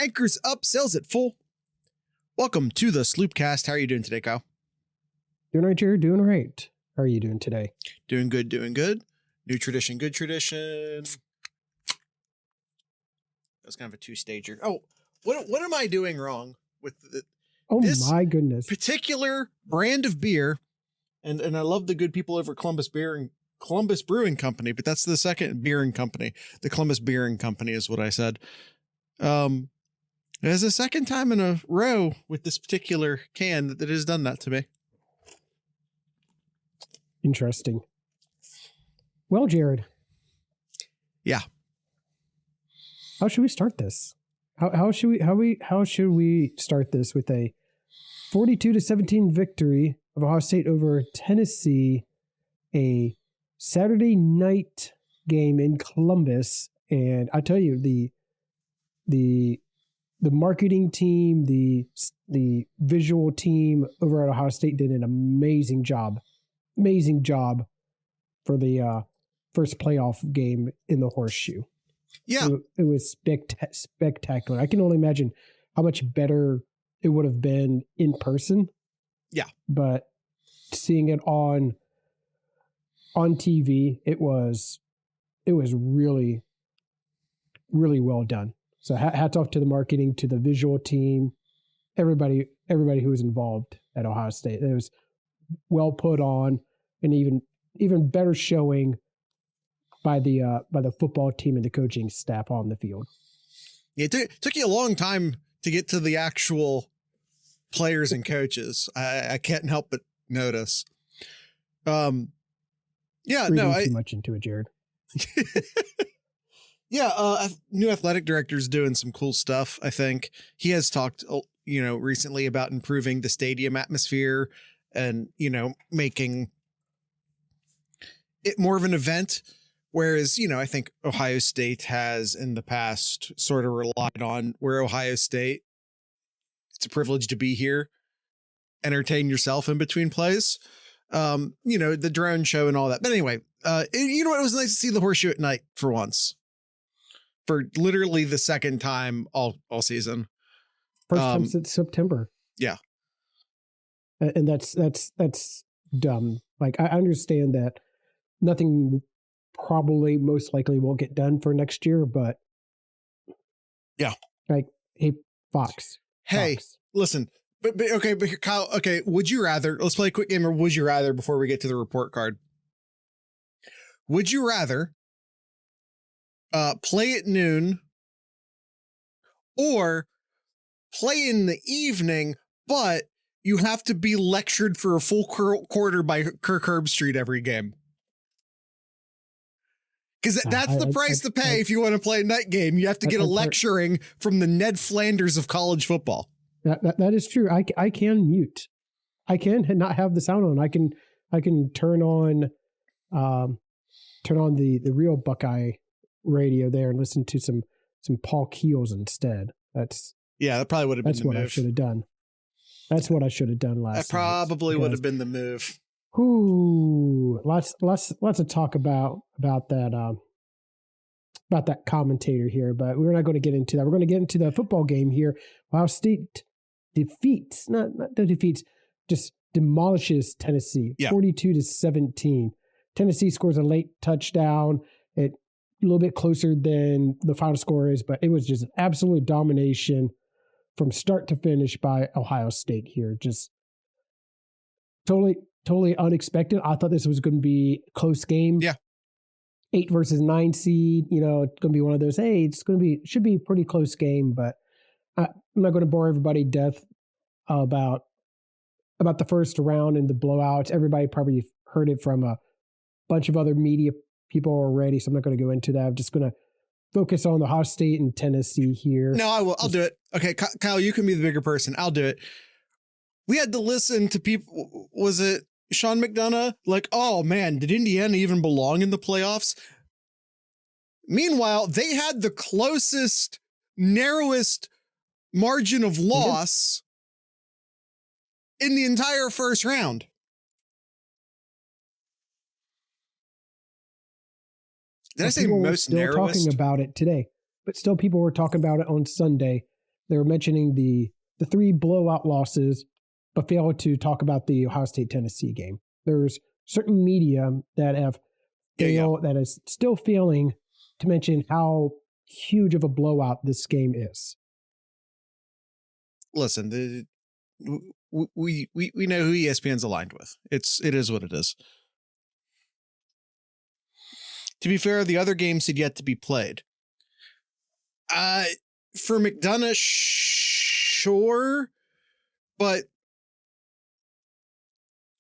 Anchors up, sails at full. Welcome to the Sloopcast. How are you doing today, Kyle? Doing right, Jared. Doing right. How are you doing today? Doing good, doing good. New tradition, good tradition. That's kind of a two-stager. Oh, what am I doing wrong with this my goodness particular brand of beer? And I love the good people over at Columbus Brewing Company, but that's the second beering company. The Columbus Beering Company is what I said. There's a second time in a row with this particular can that has done that to me. Interesting. Well, Jared. Yeah. How should we start this? How should we start this with a 42-17 victory of Ohio State over Tennessee, a Saturday night game in Columbus, and I tell you the marketing team, the visual team over at Ohio State did an amazing job for the first playoff game in the Horseshoe. Yeah, it was spectacular. I can only imagine how much better it would have been in person. Yeah, but seeing it on TV, it was really, really well done. So hats off to the marketing, to the visual team, everybody who was involved at Ohio State. It was well put on, and even better showing by the football team and the coaching staff on the field. Yeah, it took you a long time to get to the actual players and coaches. I can't help but notice. Yeah, Reading too much into it, Jared. Yeah, new athletic director's doing some cool stuff. I think he has talked, recently about improving the stadium atmosphere and, making it more of an event. Whereas, I think Ohio State has in the past sort of relied on where Ohio State, it's a privilege to be here, entertain yourself in between plays, the drone show and all that. But anyway, it was nice to see the Horseshoe at night for once. For literally the second time all season. First time since September. Yeah. And that's dumb. Like, I understand that nothing probably most likely will get done for next year, but yeah. Like, hey, Fox. Listen, but here, Kyle, okay, would you rather, let's play a quick game of would you rather before we get to the report card. Would you rather play at noon or play in the evening, but you have to be lectured for a full quarter by Kirk Herbstreit every game? Because that's the price to pay if you want to play a night game. You have to get a lecturing from the Ned Flanders of college football. That is true. I can mute. I can not have the sound on. I can turn on the real Buckeye radio there and listen to some Paul Keels instead. That probably would have been the move. That's what I should have done. That's what I should have done last. That probably would have been the move. Ooh, lots of talk about that commentator here, but we're not going to get into that. We're going to get into the football game here. Ohio State just demolishes Tennessee, 42-17. Tennessee scores a late touchdown. It a little bit closer than the final score is, but it was just absolute domination from start to finish by Ohio State here. Just totally unexpected. I thought this was going to be a close game. Yeah. 8 versus 9 seed, it's going to be one of those, hey, should be a pretty close game, but I'm not going to bore everybody to death about the first round and the blowouts. Everybody probably heard it from a bunch of other media people already, so I'm not going to go into that. I'm just going to focus on the Ohio State and Tennessee here. No, I will. I'll do it. Okay, Kyle, you can be the bigger person. I'll do it. We had to listen to people. Was it Sean McDonough? Like, oh man, did Indiana even belong in the playoffs? Meanwhile, they had the closest, narrowest margin of loss in the entire first round. Did I say most narrowest? Talking about it today, but still people were talking about it on Sunday they were mentioning the 3 blowout losses, but failed to talk about the Ohio State Tennessee game. There's certain media that have that is still failing to mention how huge of a blowout this game is. Listen, we know who ESPN's aligned with. It is what it is. To be fair, the other games had yet to be played. For McDonough, sure, but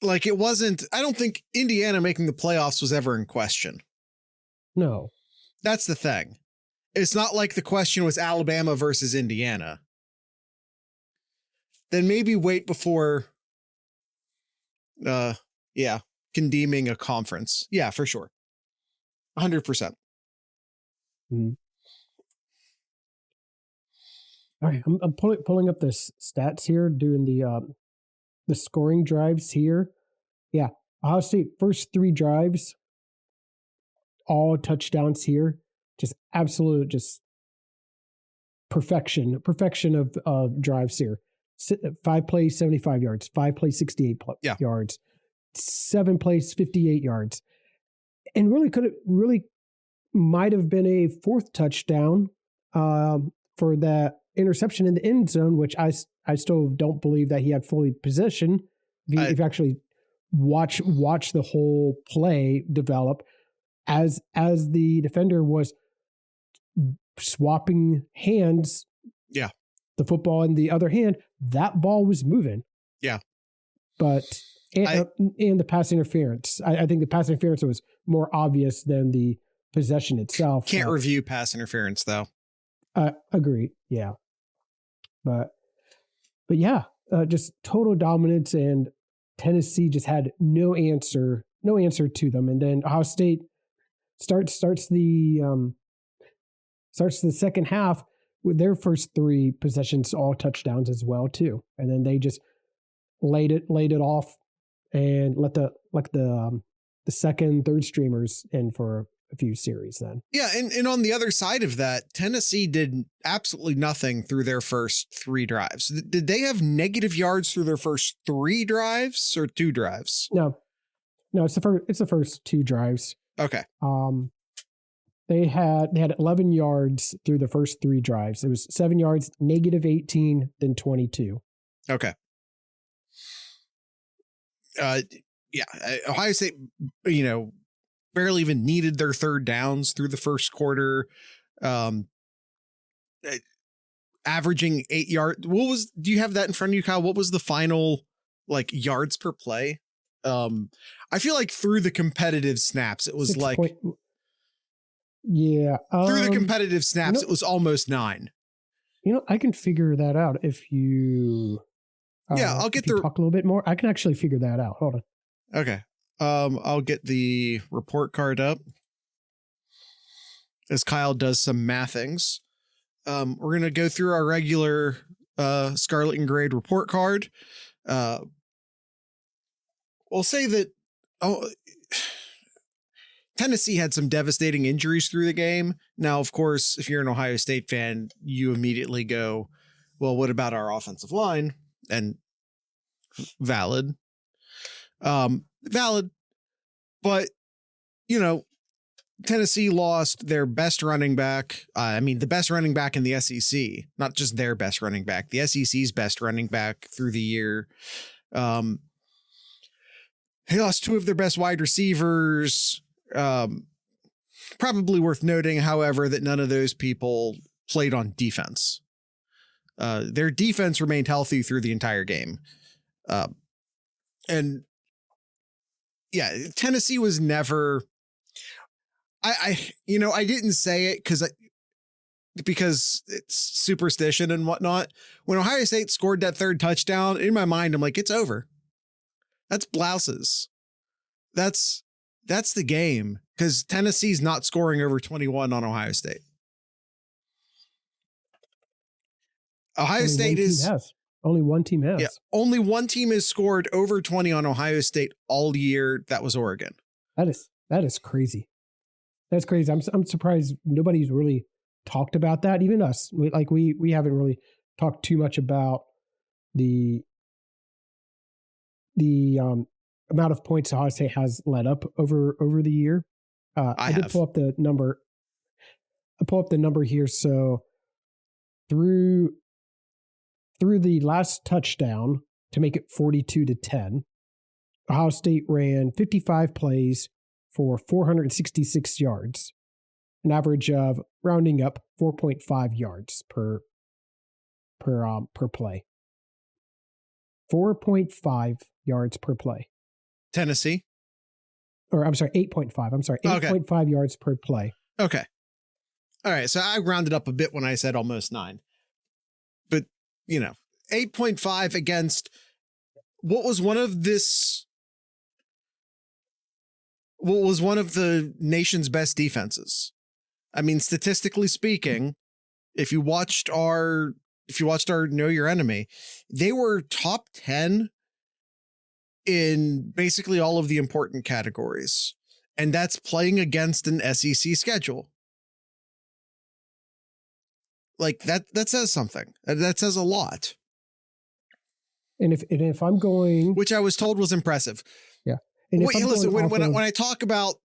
like it wasn't. I don't think Indiana making the playoffs was ever in question. No, that's the thing. It's not like the question was Alabama versus Indiana. Then maybe wait before, condemning a conference. Yeah, for sure. 100%. Mm-hmm. All right, I'm pulling up the stats here, doing the scoring drives here. Yeah, Ohio State first 3 drives, all touchdowns here. Just absolute, just perfection of drives here. 5 plays, 75 yards. 5 plays, 68 yards. 7 plays, 58 yards. And really might have been a 4th touchdown for that interception in the end zone, which I still don't believe that he had fully possession. If you actually watch the whole play develop, as the defender was swapping hands, the football in the other hand, that ball was moving. Yeah, but and the pass interference, I think the pass interference was more obvious than the possession itself. Can't review pass interference though. Agree. Yeah. But yeah, just total dominance, and Tennessee just had no answer to them. And then Ohio State starts the second half with their first 3 possessions all touchdowns as well too. And then they just laid it off and let the second, third streamers in for a few series then. Yeah, and on the other side of that, Tennessee did absolutely nothing through their first 3 drives. Did they have negative yards through their first 3 drives or 2 drives? No, it's the first 2 drives. Okay. They had 11 yards through the first 3 drives. It was 7 yards, negative 18, then 22. Okay. Ohio State, barely even needed their 3rd downs through the first quarter, averaging 8 yards. Do you have that in front of you, Kyle? What was the final yards per play? I feel like through the competitive snaps, it was through the competitive snaps, it was almost 9. I can figure that out if you. I'll get talk a little bit more. I can actually figure that out. Hold on. Okay. I'll get the report card up as Kyle does some mathings. We're going to go through our regular Scarlet and Grade report card. We'll say that Tennessee had some devastating injuries through the game. Now, of course, if you're an Ohio State fan, you immediately go, well, what about our offensive line? And valid. But, Tennessee lost their best running back. The best running back in the SEC, not just their best running back, the SEC's best running back through the year. They lost 2 of their best wide receivers. Probably worth noting, however, that none of those people played on defense. Their defense remained healthy through the entire game. Tennessee was never, I didn't say it because it's superstition and whatnot. When Ohio State scored that 3rd touchdown, in my mind, I'm like, it's over. That's blouses. That's the game, because Tennessee's not scoring over 21 on Ohio State. Ohio State only one team has. Yeah, only one team has scored over 20 on Ohio State all year. That was Oregon. That is crazy. That's crazy. I'm surprised nobody's really talked about that. Even us. We haven't really talk too much about the amount of points Ohio State has led up over the year. I did pull up the number. I pull up the number here. So through the last touchdown to make it 42-10, Ohio State ran 55 plays for 466 yards, an average of, rounding up, 4.5 yards per play. 4.5 yards per play. Tennessee? Or I'm sorry, 8.5. I'm sorry, 8.5 yards per play. Okay. All right. So I rounded up a bit when I said almost 9. But, 8.5 against what was one of the nation's best defenses. I mean, statistically speaking, if you watched our Know Your Enemy, they were top 10 in basically all of the important categories. And that's playing against an SEC schedule. Like that says something. That says a lot. And if I'm going, which I was told was impressive. Yeah. And listen, when I talk about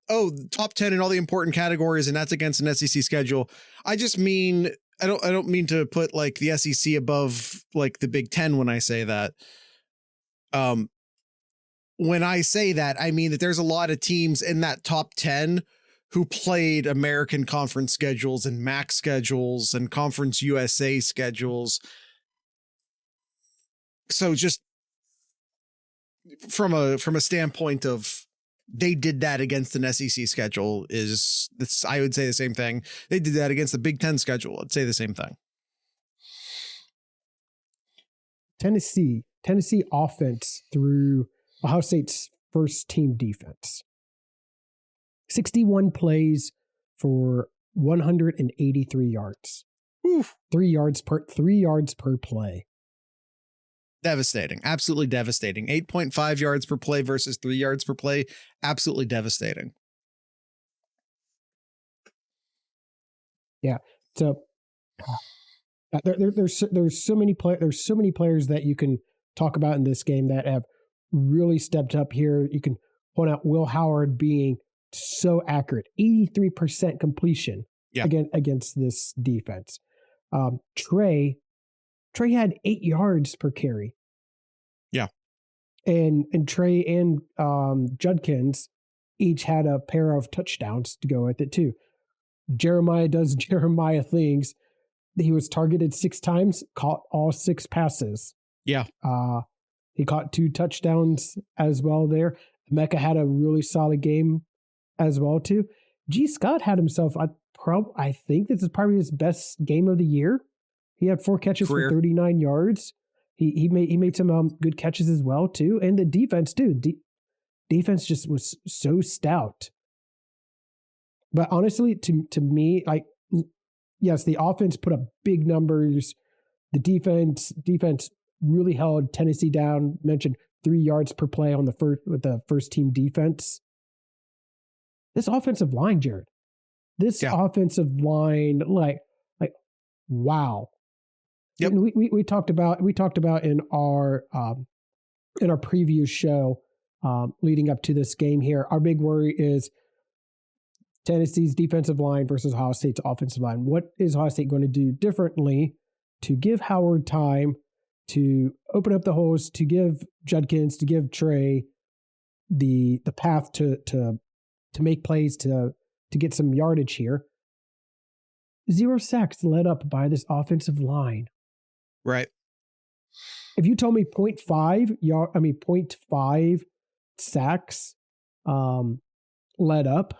top 10 in all the important categories, and that's against an SEC schedule, I just mean I don't mean to put like the SEC above like the Big Ten when I say that. When I say that, I mean that there's a lot of teams in that top 10 who played American Conference schedules and MAC schedules and Conference USA schedules. So just from a standpoint of they did that against an SEC schedule I would say the same thing. They did that against the Big Ten schedule. I'd say the same thing. Tennessee offense through Ohio State's first team defense. 61 plays for 183 yards. Oof. 3 yards per play. Devastating. Absolutely devastating. 8.5 yards per play versus 3 yards per play. Absolutely devastating. Yeah. So there's so many players that you can talk about in this game that have really stepped up here. You can point out Will Howard being so accurate, 83% completion against this defense. Trey had 8 yards per carry. Yeah. And Trey and Judkins each had a pair of touchdowns to go with it too. Jeremiah does Jeremiah things. He was targeted 6 times, caught all 6 passes. Yeah. He caught 2 touchdowns as well there. Mecca had a really solid game as well too. G. Scott had himself, I think this is probably his best game of the year. He had 4 catches for 39 yards. He made some good catches as well too. And the defense too. Defense just was so stout. But honestly, to me, like, yes, the offense put up big numbers. The defense really held Tennessee down. Mentioned 3 yards per play with the first team defense. This offensive line, Jared. Offensive line, like, wow. Yep. And we talked about in our previous show leading up to this game here. Our big worry is Tennessee's defensive line versus Ohio State's offensive line. What is Ohio State going to do differently to give Howard time to open up the holes, to give Judkins, to give Trey the path to make plays, to get some yardage here? 0 sacks led up by this offensive line. Right. If you told me 0.5 sacks led up,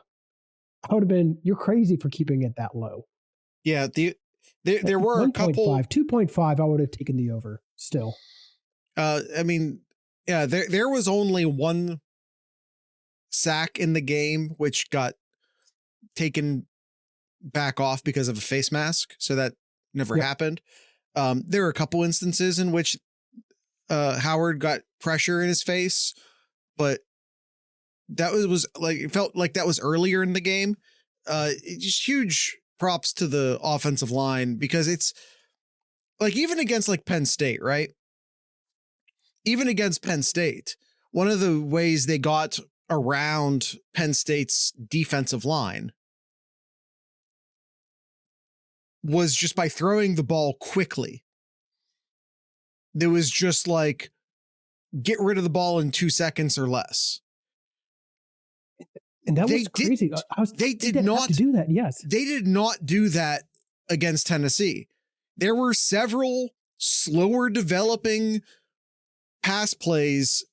I would have been, you're crazy for keeping it that low. Yeah, there were a couple. 2.5, I would have taken the over still. I mean, yeah, there was only 1 sack in the game, which got taken back off because of a face mask. So that never happened. There were a couple instances in which Howard got pressure in his face, but that was like, it felt like that was earlier in the game. Just huge props to the offensive line, because it's like even against like Penn State, right? Even against Penn State, one of the ways they got around Penn State's defensive line was just by throwing the ball quickly. There was just like, get rid of the ball in 2 seconds or less. And that was crazy. They did not do that. Yes. They did not do that against Tennessee. There were several slower developing pass plays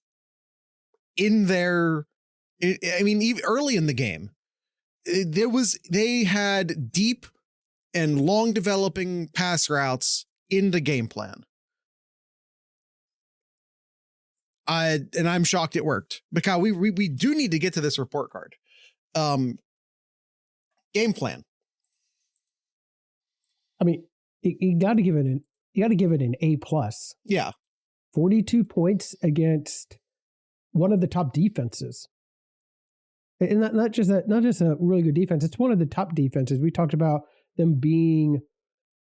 in there. I mean, even early in the game, they had deep and long developing pass routes in the game plan. And I'm shocked it worked, because we do need to get to this report card. Game plan. I mean, you got to give it an A+. Yeah. 42 points against one of the top defenses. And not just a really good defense. It's one of the top defenses. We talked about them being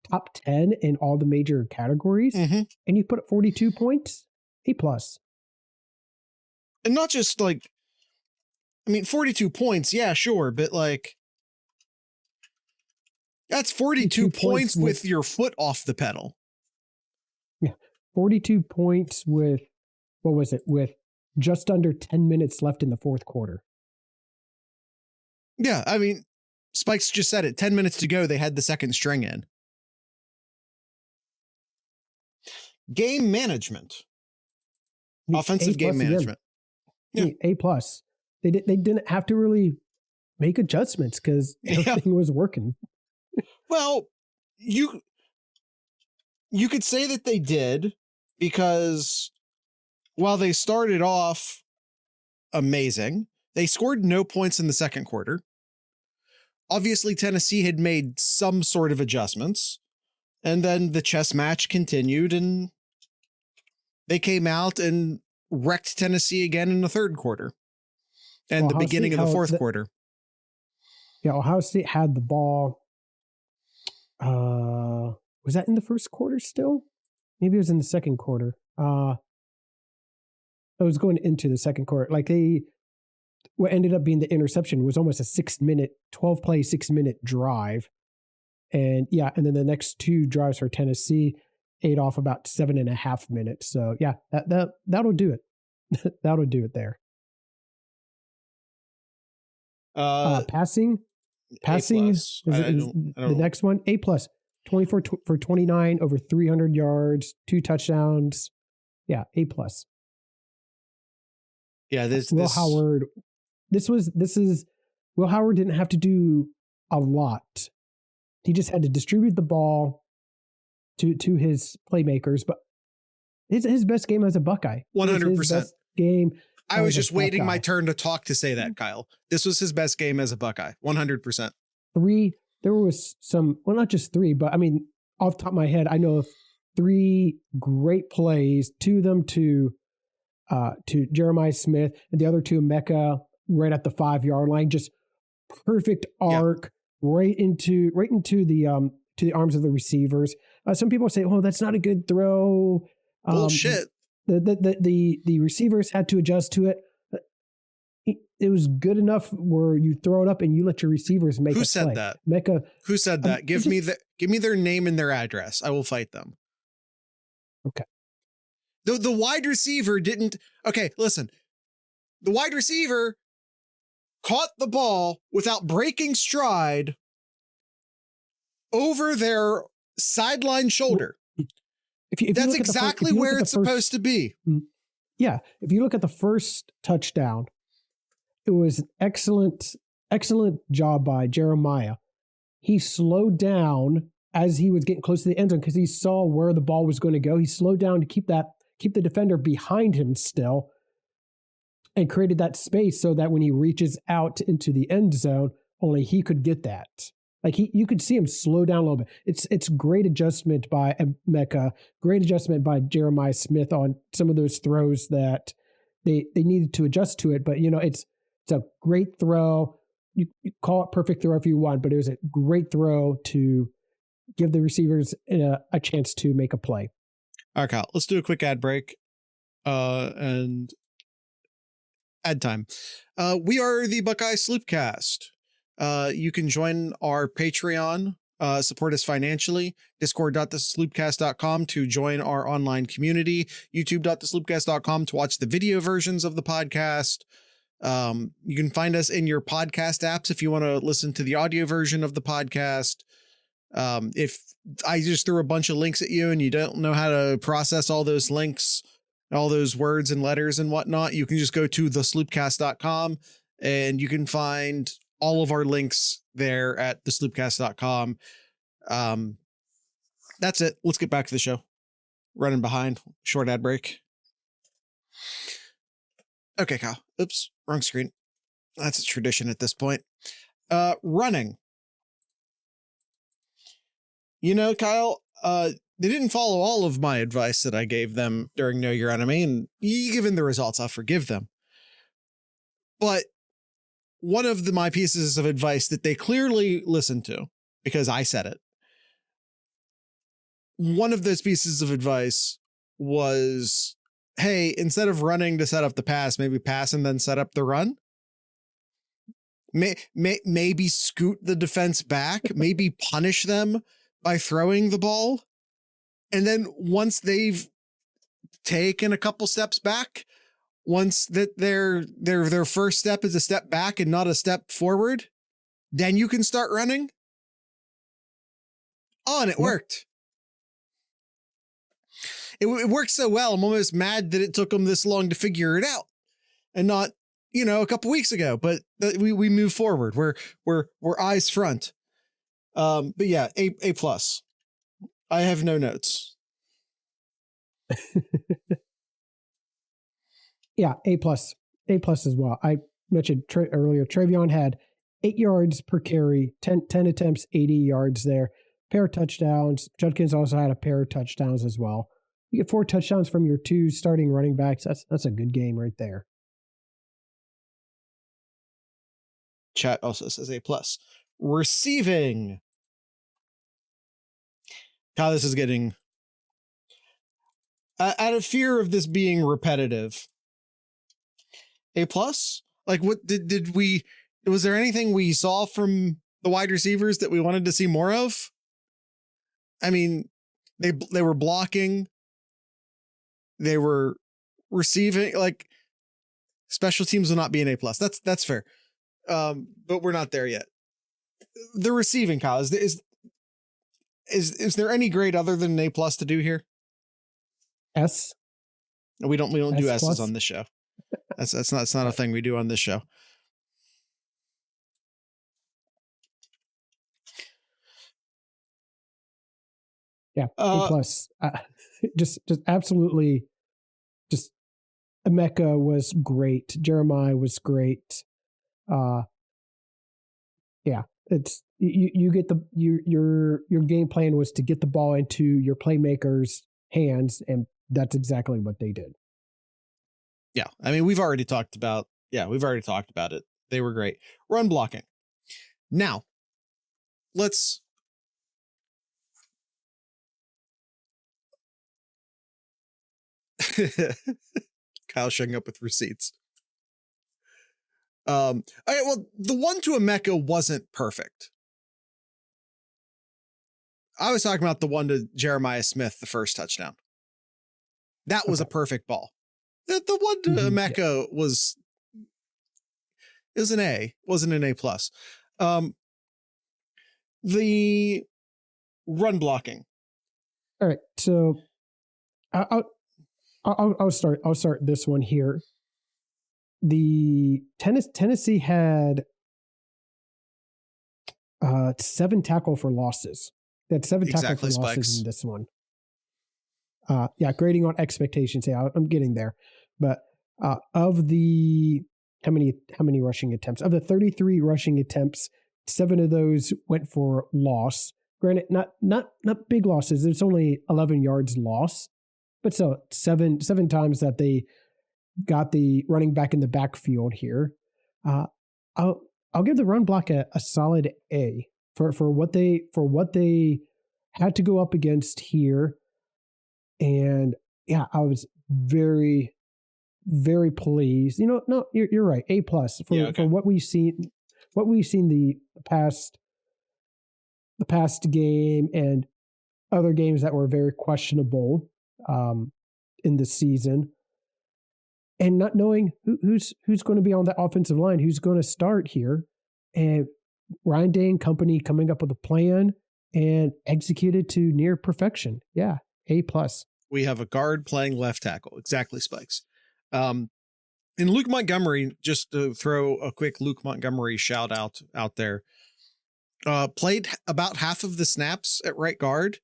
top 10 in all the major categories. Mm-hmm. And you put up 42 points, A+. And not just like, I mean, 42 points. Yeah, sure. But like, that's 42 points with your foot off the pedal. Yeah. 42 points with, what was it? With just under 10 minutes left in the fourth quarter. Yeah. I mean, Spikes just said it. 10 minutes to go. They had the second string in. Game management. Offensive game management. Yeah. A+. They didn't have to really make adjustments because everything was working. Well, you could say that they did, because while they started off amazing, they scored no points in the second quarter. Obviously, Tennessee had made some sort of adjustments, and then the chess match continued, and they came out and wrecked Tennessee again in the third quarter and the beginning of the fourth quarter. Yeah, Ohio State had the ball. Was that in the first quarter still? Maybe it was in the second quarter. It was going into the second quarter. Like what ended up being the interception was almost a 12 play, 6 minute drive. And yeah, and then the next two drives for Tennessee ate off about 7.5 minutes. So yeah, that'll do it. That'll do it there. Passing is the next one. A+, 24 for 29, over 300 yards, 2 touchdowns. Yeah, A+. Yeah, Will Howard. This is Will Howard didn't have to do a lot. He just had to distribute the ball to his playmakers, but his best game as a Buckeye. 100% game. I was just waiting my turn to talk to say that, Kyle. This was his best game as a Buckeye. 100%. There was some, well, not just 3, but I mean, off the top of my head, I know of 3 great plays, 2 of them to Jeremiah Smith, and the other 2 Mecca right at the 5-yard line. Just perfect arc right into the to the arms of the receivers. Some people say, "Oh, that's not a good throw." Bullshit. The receivers had to adjust to it. It was good enough where you throw it up and you let your receivers make. Who said that? Mecca. Who said that? Give me their name and their address. I will fight them. Okay. The wide receiver didn't. Okay, listen. The wide receiver caught the ball without breaking stride over their sideline shoulder. That's exactly where it's supposed to be. Yeah. If you look at the first touchdown, it was an excellent job by Jeremiah. He slowed down as he was getting close to the end zone because he saw where the ball was going to go. He slowed down to keep the defender behind him still, and created that space so that when he reaches out into the end zone, only he could get that. Like you could see him slow down a little bit. It's great adjustment by Mecca, great adjustment by Jeremiah Smith on some of those throws that they needed to adjust to it. But it's a great throw. You call it perfect throw if you want, but it was a great throw to give the receivers a chance to make a play. All right, Kyle, let's do a quick ad break. And ad time. We are the Buckeye Sloopcast. You can join our Patreon, support us financially, discord.thesloopcast.com to join our online community, youtube.thesloopcast.com to watch the video versions of the podcast. You can find us in your podcast apps if you want to listen to the audio version of the podcast. If I just threw a bunch of links at you and you don't know how to process all those links, all those words and letters and whatnot, you can just go to thesloopcast.com and you can find all of our links there at thesloopcast.com. That's it. Let's get back to the show. Running behind. Short ad break. Okay, Kyle. Oops, wrong screen. That's a tradition at this point. Running. You know, Kyle, they didn't follow all of my advice that I gave them during Know Your Enemy, and given the results, I'll forgive them. But one of my pieces of advice that they clearly listened to, because I said it, one of those pieces of advice was, hey, instead of running to set up the pass, maybe pass and then set up the run. Maybe scoot the defense back, maybe punish them by throwing the ball. And then once they've taken a couple steps back, once that their first step is a step back and not a step forward, then you can start running. Oh, and it worked. It worked so well. I'm almost mad that it took them this long to figure it out and not, a couple weeks ago, but we move forward. We're eyes front. But yeah, A plus. I have no notes. Yeah, A plus as well. I mentioned earlier, Travion had 8 yards per carry, 10 attempts, 80 yards there, pair of touchdowns. Judkins also had a pair of touchdowns as well. You get 4 touchdowns from your 2 starting running backs. That's a good game right there. Chat also says A plus. Receiving. Kyle, this is getting, out of fear of this being repetitive, A plus? Like, what was there anything we saw from the wide receivers that we wanted to see more of? I mean, they were blocking, they were receiving, like, special teams will not be an A plus. That's fair. But we're not there yet. The receiving, Kyle, is there any grade other than an A plus to do here? S. No, we don't do S's plus? on this show. That's not a thing we do on this show. Yeah, A plus. Just absolutely. Just Emeka was great. Jeremiah was great. Yeah, it's you get your game plan was to get the ball into your playmakers' hands, and that's exactly what they did. Yeah, I mean, we've already talked about it. They were great. Run blocking. Now, let's Kyle showing up with receipts. All right, well, the one to Emeka wasn't perfect. I was talking about the one to Jeremiah Smith, the first touchdown. That was a perfect ball. The one to Emeka was an A, wasn't an A plus. The run blocking. All right, so I'll start this one here. The Tennessee had 7 tackle for losses. They had 7 tackle for losses in this one. Yeah, grading on expectations. Yeah, I'm getting there. But of the how many rushing attempts? Of the 33 rushing attempts, 7 of those went for loss. Granted, not big losses. It's only 11 yards loss, but still 7 times that they got the running back in the backfield here. I'll give the run block a solid A for what they had to go up against here. And yeah, I was very, very pleased. No, you're right. A+ for what we've seen, the past game and other games that were very questionable in the season, and not knowing who's going to be on that offensive line, who's going to start here, and Ryan Day and company coming up with a plan and executed to near perfection. Yeah, A+. We have a guard playing left tackle. Exactly, Spikes. And Luke Montgomery, just to throw a quick Luke Montgomery shout out there, played about half of the snaps at right guard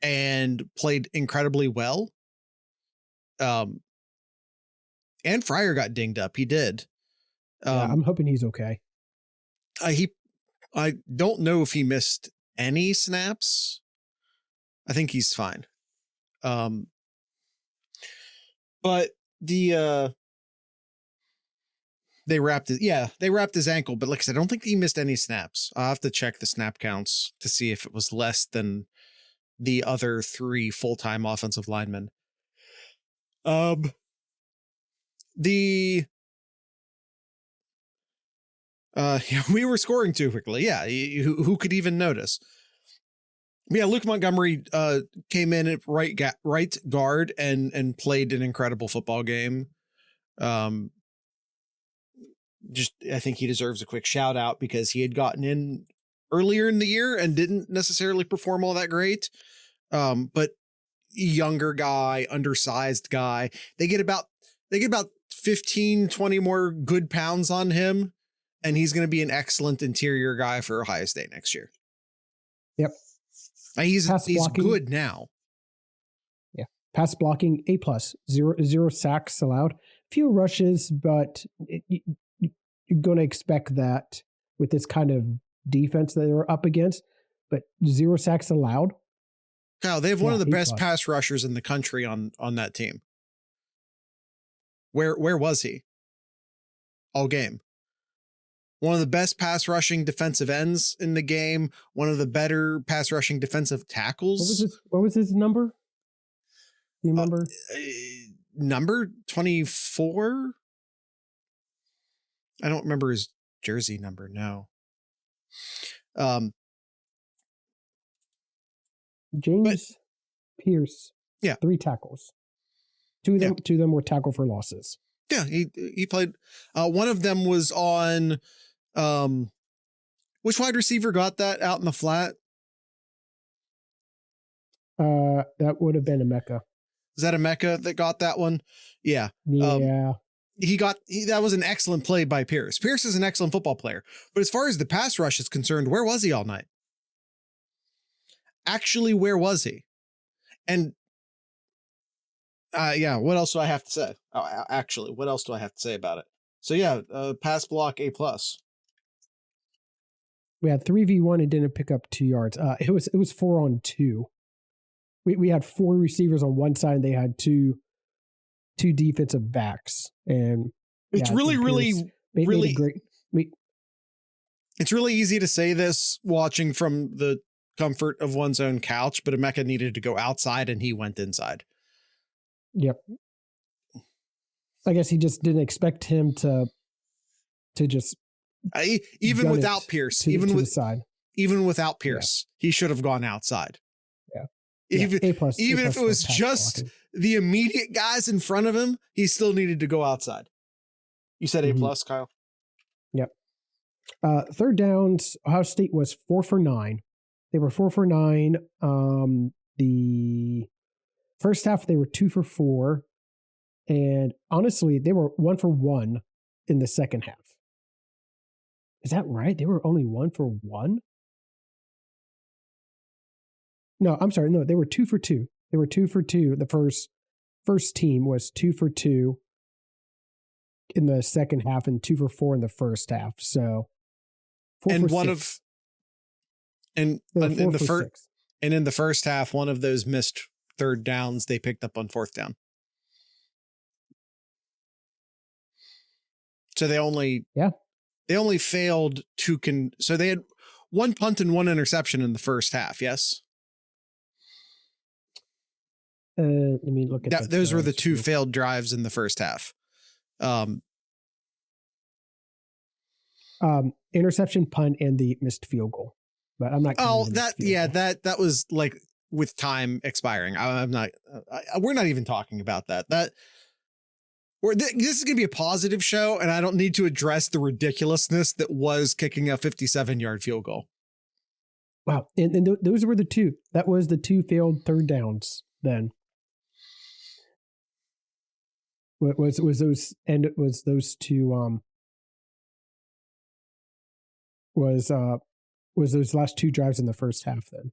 and played incredibly well. And Fryer got dinged up. He did. I'm hoping he's okay. I don't know if he missed any snaps. I think he's fine. But they wrapped his ankle, but like I said, I don't think he missed any snaps. I'll have to check the snap counts to see if it was less than the other 3 full-time offensive linemen. We were scoring too quickly. Yeah. Who could even notice? Yeah. Luke Montgomery, came in at right guard and played an incredible football game. I think he deserves a quick shout out because he had gotten in earlier in the year and didn't necessarily perform all that great. But younger guy, undersized guy, they get about 15, 20 more good pounds on him, and he's going to be an excellent interior guy for Ohio State next year. Yep. He's good now. Yeah. Pass blocking, A+, zero sacks allowed. Few rushes, but you're going to expect that with this kind of defense that they were up against, but 0 sacks allowed. Kyle, they have one of the best pass rushers in the country on that team. Where was he all game? One of the best pass rushing defensive ends in the game. One of the better pass rushing defensive tackles. What was his number? Do you remember? Number 24? I don't remember his jersey number. No. James Pierce. Yeah. 3 tackles. Two of them were tackle for losses. Yeah, he played. One of them was on. Which wide receiver got that out in the flat? That would have been Emeka. Is that Emeka that got that one? Yeah. Yeah. That was an excellent play by Pierce. Pierce is an excellent football player, but as far as the pass rush is concerned, where was he all night? Actually, where was he? And what else do I have to say? Actually, what else do I have to say about it? So yeah, pass block A+. We had 3v1 and didn't pick up 2 yards. It was 4-on-2. We had 4 receivers on one side, and they had two defensive backs, and it's really great. It's really easy to say this watching from the comfort of one's own couch, but Emeka needed to go outside and he went inside. Yep. I guess he just didn't expect him to just even without Pierce, even without Pierce, he should have gone outside. Yeah. Even if it was just blocking. The immediate guys in front of him, he still needed to go outside. You said A+, Kyle? Yep. Third downs, Ohio State was 4 for 9. They were 4 for 9. The first half, they were 2 for 4. And honestly, they were 1 for 1 in the second half. Is that right? They were only 1 for 1? No, I'm sorry. No, they were 2 for 2. They were 2 for 2. The first team was 2 for 2 in the second half and 2 for 4 in the first half. So 4 and for one 6. of and in the first half, one of those missed third downs they picked up on fourth down. So they only failed so they had 1 punt and 1 interception in the first half. Yes. Let me look at those were the two failed drives in the first half. Interception, punt, and the missed field goal. But I'm not. That was like with time expiring. I'm not. We're not even talking about that. This is going to be a positive show, and I don't need to address the ridiculousness that was kicking a 57-yard field goal. Wow, and those were the two. That was the two failed third downs. Then was those, and it was those two. Was those last two drives in the first half? Then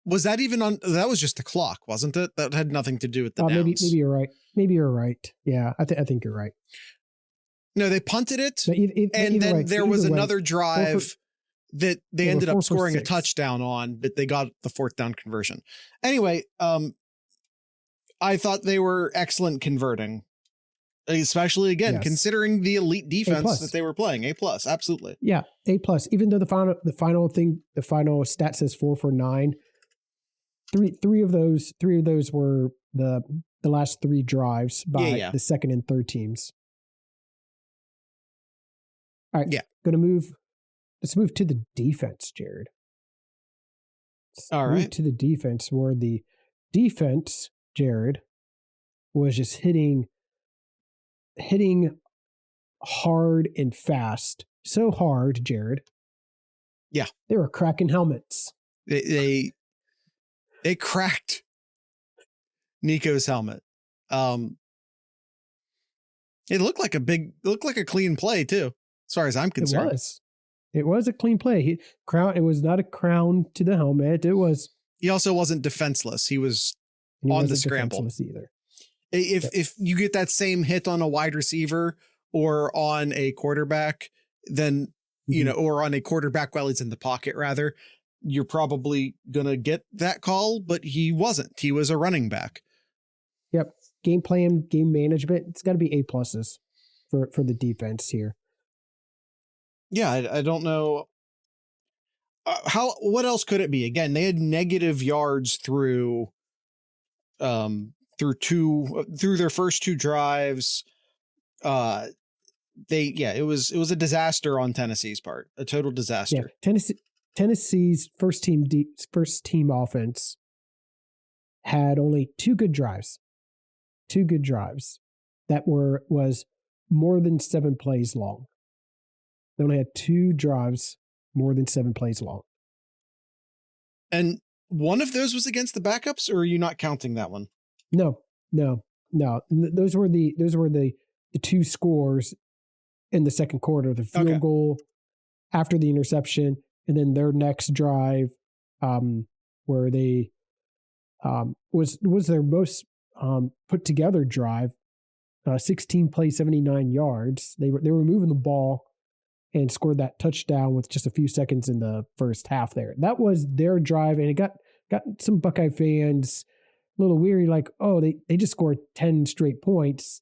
was that even on? That was just the clock, wasn't it? That had nothing to do with the downs. Maybe you're right. Maybe you're right. Yeah, I think you're right. No, they punted it, and then there was another drive that they ended up scoring a touchdown on, but they got the fourth down conversion. Anyway, I thought they were excellent converting, especially again considering the elite defense that they were playing. A+, absolutely. Yeah, A+. Even though the final stat says 4 for 9. Three of those were the last three drives by the second and third teams. All right, let's move to the defense, Jared. Move to the defense, where the defense, Jared, was just hitting hard and fast. So hard, Jared. Yeah. They were cracking helmets. They cracked Nico's helmet. It looked like a clean play too, as far as I'm concerned. It was a clean play. It was not a crown to the helmet. He also wasn't defenseless. He was on the scramble. Either. If you get that same hit on a wide receiver or on a quarterback, then or on a quarterback while he's in the pocket, rather, you're probably gonna get that call. But he wasn't. He was a running back. Yep. Game plan, game management. It's got to be A+ for the defense here. Yeah, I don't know what else could it be? Again, they had negative yards through their first two drives. It was a disaster on Tennessee's part, a total disaster. Yeah, Tennessee's first team offense had only two good drives that was more than 7 plays long. They only had two drives more than 7 plays long. And one of those was against the backups, or are you not counting that one? No. Those were the two scores in the second quarter, the field goal after the interception, and then their next drive, where they was their most put together drive, 16 plays, 79 yards. They were moving the ball and scored that touchdown with just a few seconds in the first half there. That was their drive, and it got some Buckeye fans a little weary, like, oh, they just scored 10 straight points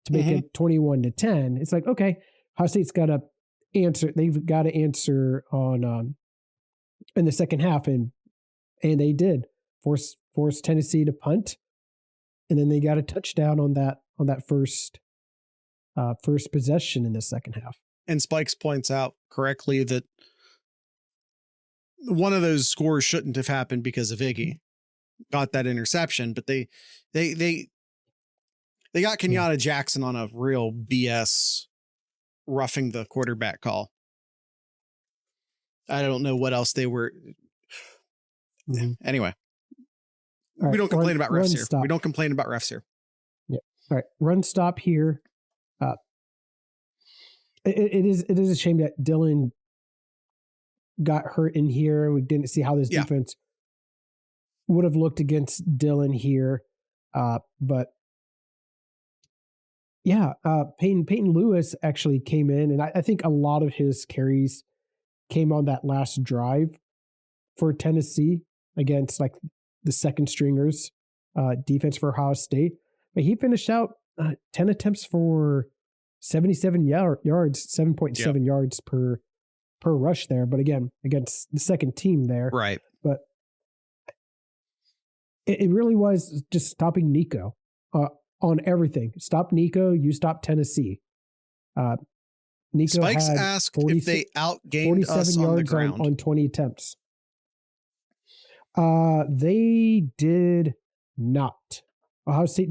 to make it 21-10. It's like, okay, Ohio State's got to answer. They've got to answer on in the second half, and they did force Tennessee to punt, and then they got a touchdown on that first possession in the second half. And Spikes points out correctly that one of those scores shouldn't have happened because of Iggy got that interception, but they got Kenyatta Jackson on a real BS roughing the quarterback call. I don't know what else they were. Anyway, we don't complain about refs here. We don't complain about refs here. Yeah. All right. Run stop here. It is a shame that Dylan got hurt in here, and we didn't see how this defense would have looked against Dylan here. But Peyton Lewis actually came in, and I think a lot of his carries came on that last drive for Tennessee against like the second stringers defense for Ohio State. But he finished out 10 attempts for 77 yards, 7.7 yards per rush there. But again, against the second team there. Right. But It really was just stopping Nico on everything. Stop Nico, you stop Tennessee. Nico Spikes had asked if they outgained us 47 on the yards ground. on 20 attempts. They did not. Ohio State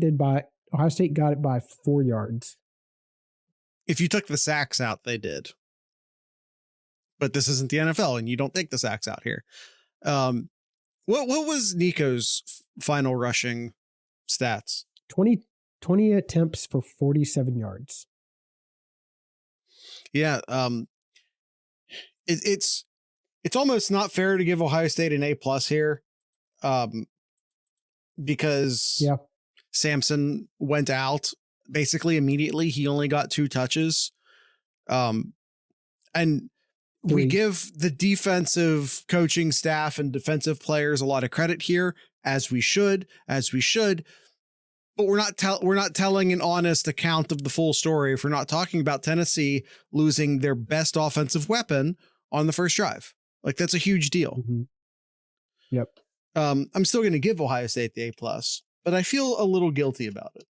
got it by 4 yards. If you took the sacks out, they did. But this isn't the NFL, and you don't take the sacks out here. What was Nico's final rushing stats? 20 attempts for 47 yards. Yeah. It's almost not fair to give Ohio State an A+ here. Because Samson went out basically immediately. He only got 2 touches. And we give the defensive coaching staff and defensive players a lot of credit here, as we should, but we're not telling an honest account of the full story if we're not talking about Tennessee losing their best offensive weapon on the first drive. Like, that's a huge deal. Mm-hmm. Yep. I'm still going to give Ohio State the A+, but I feel a little guilty about it.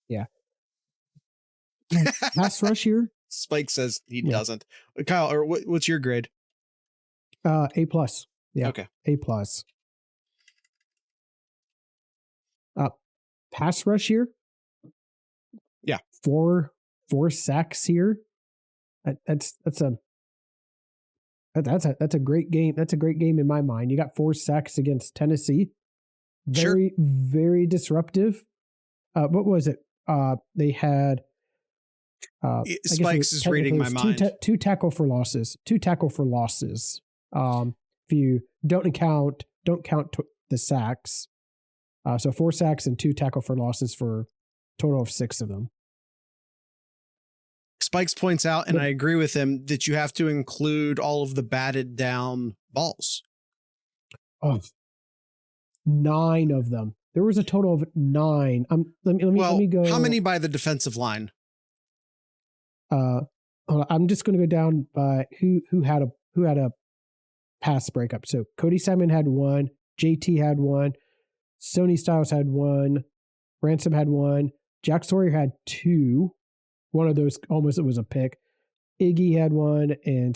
Yeah. Pass rush here. Spike says he doesn't. Kyle, or what's your grade? A+. Yeah. Okay. A+. Pass rush here. Yeah. 4 sacks here. That's a great game. That's a great game in my mind. You got 4 sacks against Tennessee. Very disruptive. What was it? They had Spikes is reading my mind. Two tackle for losses. If you don't count the sacks. So 4 sacks and 2 tackle for losses for a total of 6 of them. Spikes points out, and I agree with him, that you have to include all of the batted down balls. Oh, 9 of them. There was a total of 9. Let me go. How many by the defensive line? I'm just going to go down by who had a pass breakup. So Cody Simon had 1, JT had 1, Sony Styles had 1, Ransom had 1, Jack Sawyer had 2. One of those almost it was a pick. Iggy had 1, and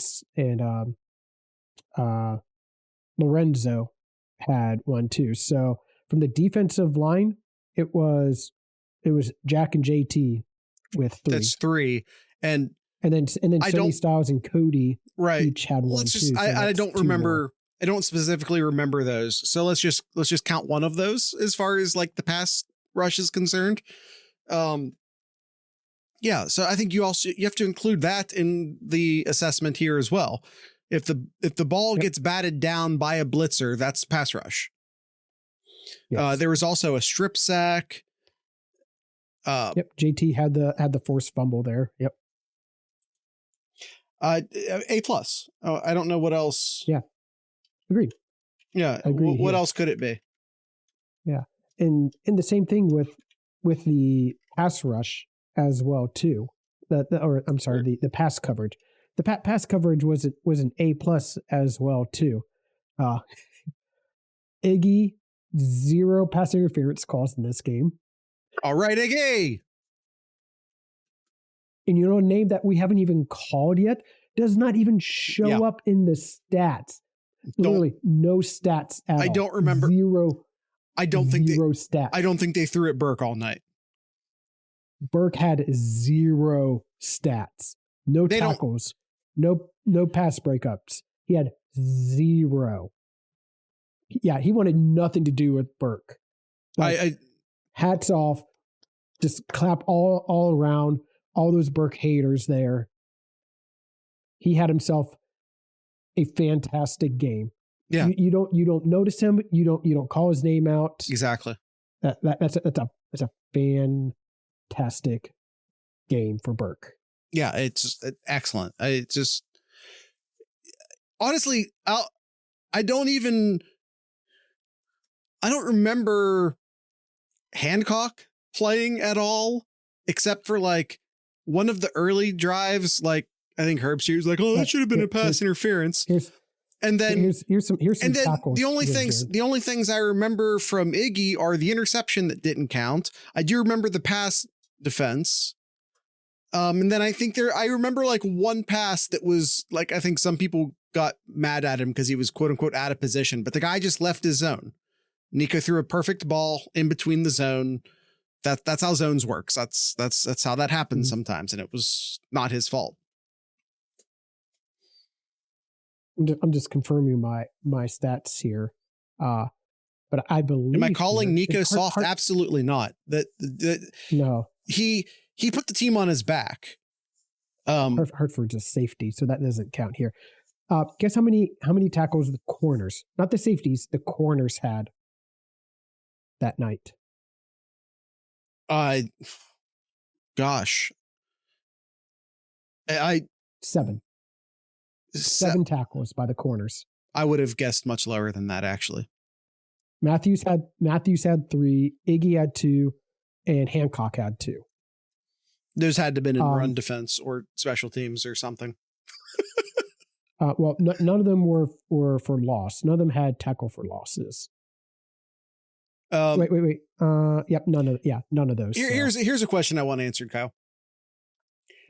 Lorenzo had 1 too. So from the defensive line, it was Jack and JT with 3. That's 3, and then Sony Styles and Cody each had 1 too. So I don't remember. I don't specifically remember those. So let's just count one of those as far as like the pass rush is concerned. Yeah. So I think you have to include that in the assessment here as well. If the ball gets batted down by a blitzer, that's pass rush. Yes. There was also a strip sack. JT had the forced fumble there. Yep. A+. I don't know what else. Yeah. Agreed. Yeah. Agreed what else could it be? Yeah. And the same thing with the pass rush as well too. The pass coverage. The pass coverage was an A+ as well too. Iggy, 0 pass interference calls in this game. All right, Iggy. And you know a name that we haven't even called yet does not even show up in the stats. Literally no stats at all. I don't remember. 0. I don't think stats. I don't think they threw at Burke all night. Burke had 0 stats. No tackles. No pass breakups. He had 0. Yeah, he wanted nothing to do with Burke. Like, hats off. Just clap all around. All those Burke haters there. He had himself a fantastic game. Yeah. You don't notice him. You don't call his name out. Exactly. That's a fantastic game for Burke. Yeah, it's excellent. Honestly, I don't remember Hancock playing at all, except for like one of the early drives. Like I think Herbstreit was like, "Oh, that should have been a pass interference." And then here's some and then tackles. the only things I remember from Iggy are the interception that didn't count. I do remember the pass defense. And then I remember like one pass that was like, I think some people got mad at him because he was quote unquote out of position, but the guy just left his zone. Nico threw a perfect ball in between the zone. That's how zones works. That's how that happens sometimes. And it was not his fault. I'm just confirming my stats here. But I believe. Am I calling Nico soft? Absolutely not. No. He put the team on his back. Hartford just safety, so that doesn't count here. Guess how many tackles the corners, not the safeties, the corners had that night? Gosh. Seven tackles by the corners. I would have guessed much lower than that, actually. Matthews had 3, Iggy had 2, and Hancock had 2. Those had to have been in run defense or special teams or something. Well, none of them were for loss. None of them had tackle for losses. Wait. Yep, none of those. Here's a question I want answered, Kyle.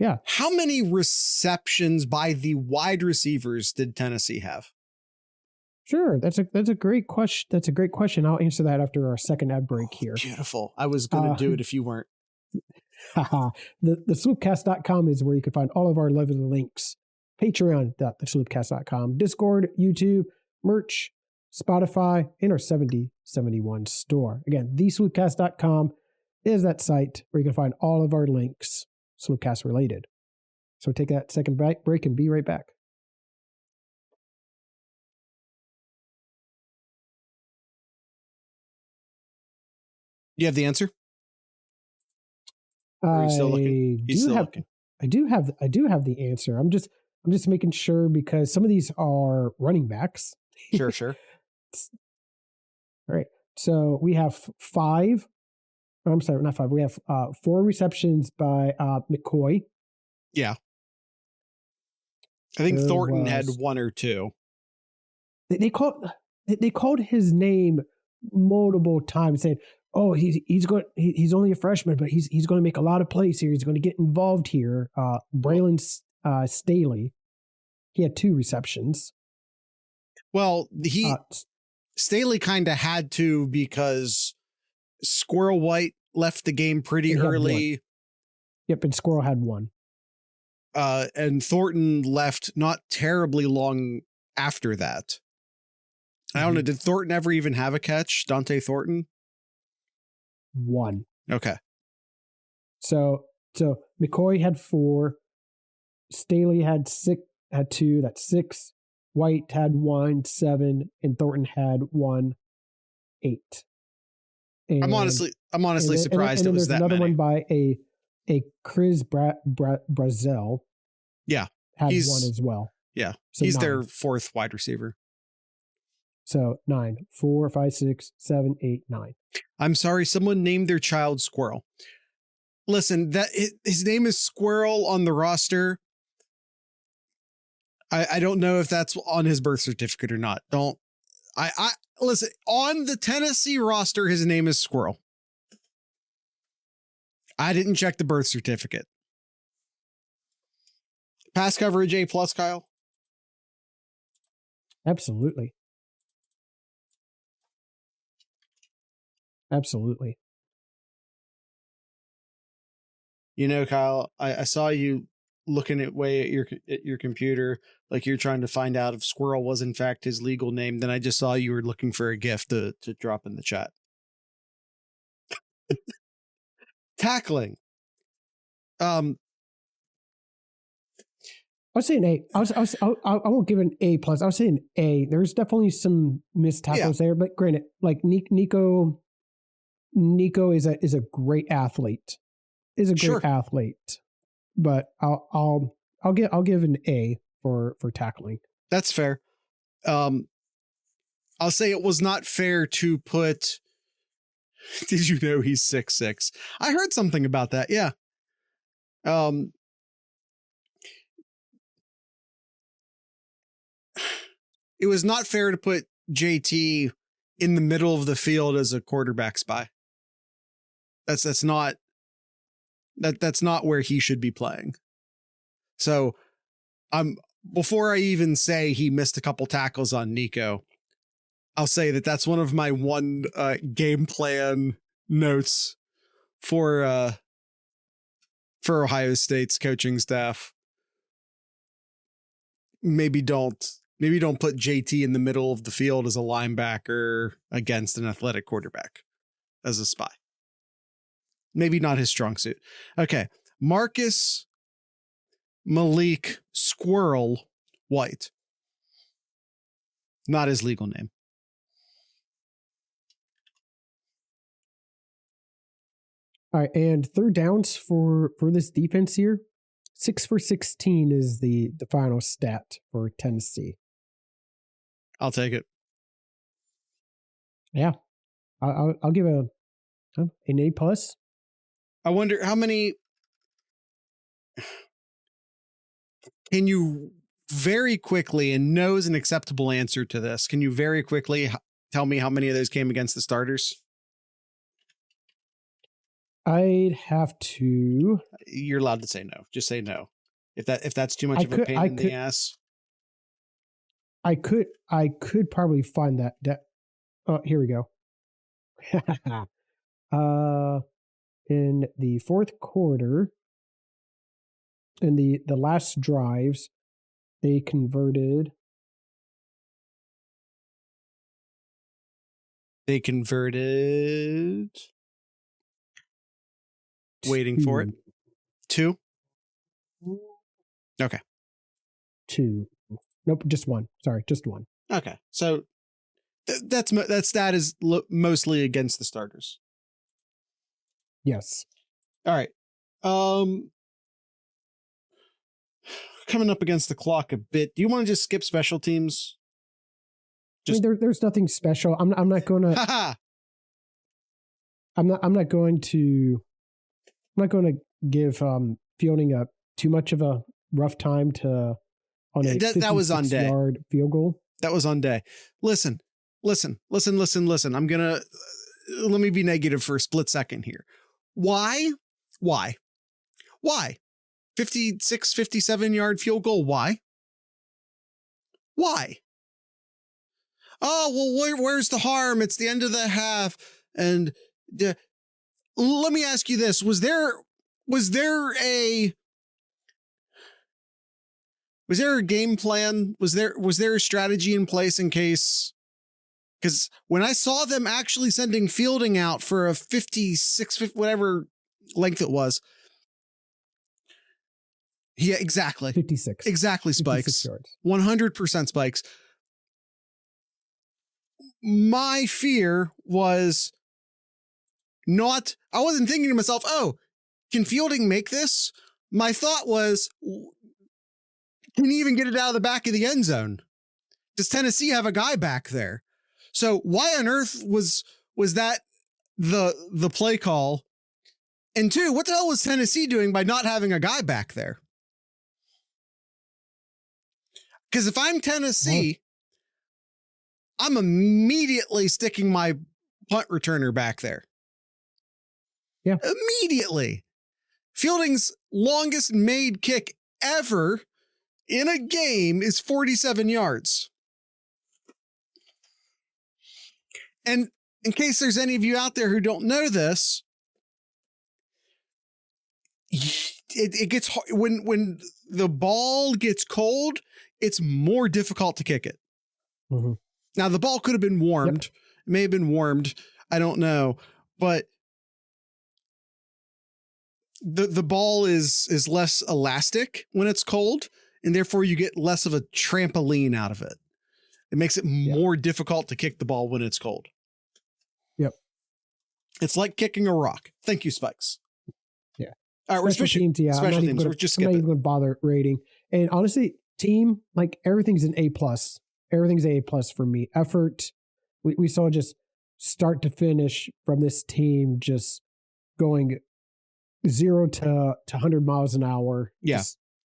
Yeah. How many receptions by the wide receivers did Tennessee have? Sure, that's a great question. That's a great question. I'll answer that after our second ad break here. Beautiful. I was going to do it if you weren't. The sloopcast.com is where you can find all of our lovely links. Patreon.thesloopcast.com, Discord, YouTube, merch, Spotify, and our 7071 store. Again, thesloopcast.com is that site where you can find all of our links, Sloopcast related. So take that second break and be right back. You have the answer? Are you still looking? I do have the answer. I'm just making sure because some of these are running backs. Sure. All right. So we have 5. I'm sorry, not 5. We have 4 receptions by McCoy. Yeah. I think Thornton had 1 or 2. They called his name multiple times, saying, "Oh, he's only a freshman, but he's going to make a lot of plays here. He's going to get involved here." Braylon Staley, he had 2 receptions. Well, Staley kind of had to because Squirrel White left the game pretty early. Yep, and Squirrel had 1. And Thornton left not terribly long after that. I don't know. Did Thornton ever even have a catch? Dante Thornton? 1. Okay. So McCoy had 4. Staley had 2. That's 6. White had 1, 7, and Thornton had 1, 8. And, I'm honestly surprised it was that another many. one by a Chris Brazel. Yeah, had 1 as well. Yeah, so he's 9. their 4th wide receiver. So 9, 4, 5, 6, 7, 8, 9. I'm sorry, someone named their child Squirrel. Listen, his name is Squirrel on the roster. I don't know if that's on his birth certificate or not. Listen, on the Tennessee roster, his name is Squirrel. I didn't check the birth certificate. Pass coverage A+, Kyle? Absolutely. You know, Kyle, I saw you looking at your computer like you're trying to find out if Squirrel was in fact his legal name. Then I just saw you were looking for a gift to drop in the chat. Tackling. I was saying A. I won't give an A+. I was saying A. There's definitely some missed tackles there, but granted, like Nico is a great athlete. Athlete, but I'll give an A for tackling. That's fair. I'll say it was not fair to put. Did you know he's 6'6"? I heard something about that. Yeah. it was not fair to put JT in the middle of the field as a quarterback spy. That's not where he should be playing. So before I even say he missed a couple tackles on Nico, I'll say that's one of my game plan notes for Ohio State's coaching staff. Maybe don't put JT in the middle of the field as a linebacker against an athletic quarterback as a spy. Maybe not his strong suit. Okay. Marcus Malik Squirrel White. Not his legal name. All right, and third downs for this defense here, 6 for 16 is the final stat for Tennessee. I'll take it. Yeah, I'll give an A+. I wonder how many. Can you very quickly, and no is an acceptable answer to this, can you very quickly tell me how many of those came against the starters? I'd have to. You're allowed to say no. Just say no. If that's too much of a pain in the ass. I could probably find that. Oh, here we go. In the fourth quarter, in the last drives, they converted. Waiting for it. 2? Okay. 2. Nope, just 1. Sorry, just 1. Okay. So that stat is mostly against the starters. Yes. All right. Coming up against the clock a bit. Do you want to just skip special teams? I mean, there's nothing special. I'm not going to. I'm not going to give Fielding too much of a rough time on a that was on day. 56-yard field goal. That was on day. Listen. I'm gonna let me be negative for a split second here. Why? 56, 57-yard field goal. Why? Oh, well, where's the harm? It's the end of the half. And let me ask you this. Was there a game plan? Was there a strategy in place in case? Because when I saw them actually sending Fielding out for a 56, whatever length it was. Yeah, exactly. 56. Exactly, Spikes. 56 yards. 100% Spikes. My fear was not, I wasn't thinking to myself, oh, can Fielding make this? My thought was, can he even get it out of the back of the end zone? Does Tennessee have a guy back there? So why on earth was that the play call? And 2, what the hell was Tennessee doing by not having a guy back there? Because if I'm Tennessee, I'm immediately sticking my punt returner back there. Yeah. Immediately. Fielding's longest made kick ever in a game is 47 yards. And in case there's any of you out there who don't know this, it gets hard when the ball gets cold, it's more difficult to kick it. Mm-hmm. Now the ball could have been warmed. Yep. It may have been warmed. I don't know, but the ball is less elastic when it's cold, and therefore you get less of a trampoline out of it. It makes it more difficult to kick the ball when it's cold. Yep. It's like kicking a rock. Thank you, Spikes. Yeah. All right, special teams, yeah. Special teams. We're just I'm not even going to bother rating. And honestly, team, like everything's an A+. Everything's A+ for me. Effort. We saw just start to finish from this team just going 0 to 100 miles an hour. Yeah.